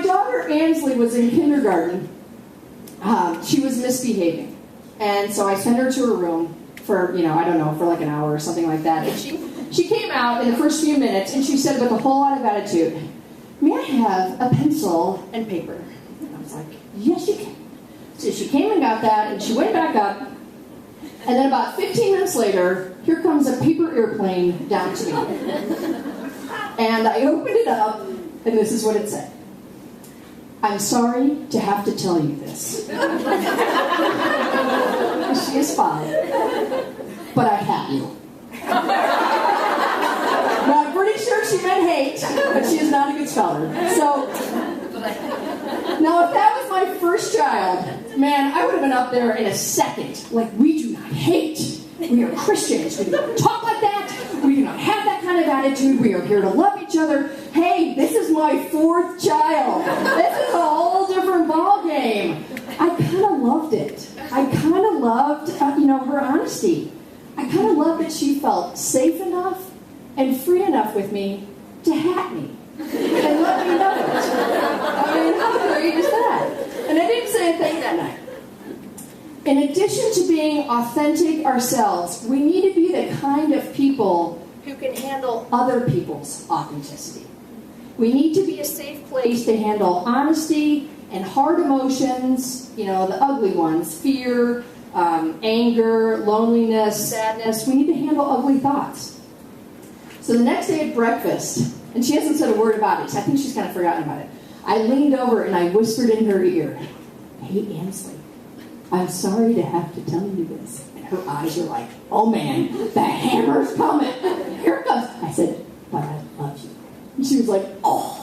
daughter Ansley was in kindergarten. She was misbehaving. And so I sent her to her room for, I don't know, for like an hour or something like that. And she came out in the first few minutes and she said with a whole lot of attitude, "May I have a pencil and paper?" And I was like, "Yes, you can." So she came and got that and she went back up. And then about 15 minutes later, here comes a paper airplane down to me. And I opened it up and this is what it said. "I'm sorry to have to tell you this." She is 5, but I have you. Now, I'm pretty sure she meant hate, but she is not a good scholar. So, now if that was my first child, man, I would have been up there in a second. Like, we do not hate. We are Christians. We do not talk like that. We do not have that kind of attitude. We are here to love each other. Hey, this is my 4th child. This is a whole different ballgame. I kind of loved it. I kind of loved, her honesty. I kind of loved that she felt safe enough and free enough with me to hat me and let me know it. I mean, how great is that? And I didn't say a thing that night. In addition to being authentic ourselves, we need to be the kind of people who can handle other people's authenticity. We need to be a safe place to handle honesty and hard emotions, the ugly ones, fear, anger, loneliness, sadness. We need to handle ugly thoughts. So the next day at breakfast, and she hasn't said a word about it, so I think she's kind of forgotten about it. I leaned over and I whispered in her ear, "Hey, Ansley, I'm sorry to have to tell you this." And her eyes were like, "Oh man, the hammer's coming. Here it comes." I said, "But I love you." And she was like, "Oh."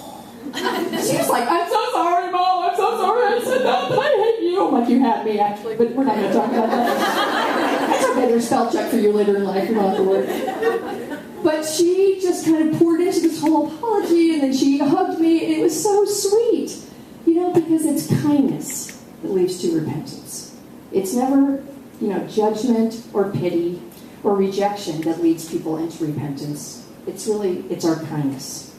She was like, "I'm so sorry, Mom. I'm so sorry." I said, "No, but I hate you." I'm like, "You had me, actually, but we're not going to talk about that." That's okay. There's spell check for you later in life. You don't have to worry. But she just kind of poured into this whole apology, and then she hugged me, and it was so sweet. Because it's kindness that leads to repentance. It's never, judgment or pity or rejection that leads people into repentance. It's our kindness.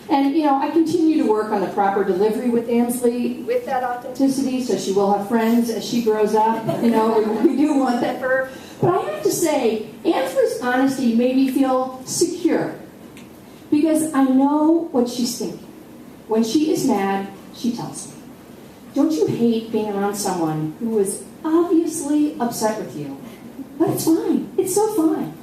And, I continue to work on the proper delivery with Ansley, with that authenticity, so she will have friends as she grows up. We do want that for her. But I have to say, Ansley's honesty made me feel secure. Because I know what she's thinking. When she is mad, she tells me. Don't you hate being around someone who is obviously upset with you? But it's fine. It's so fine.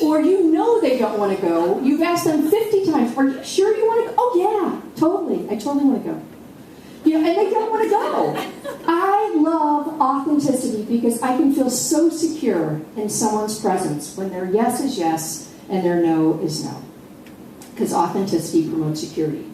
Or they don't want to go. You've asked them 50 times, "Are you sure you want to go?" "Oh, yeah, totally. I totally want to go." And they don't want to go. I love authenticity because I can feel so secure in someone's presence when their yes is yes and their no is no. Because authenticity promotes security.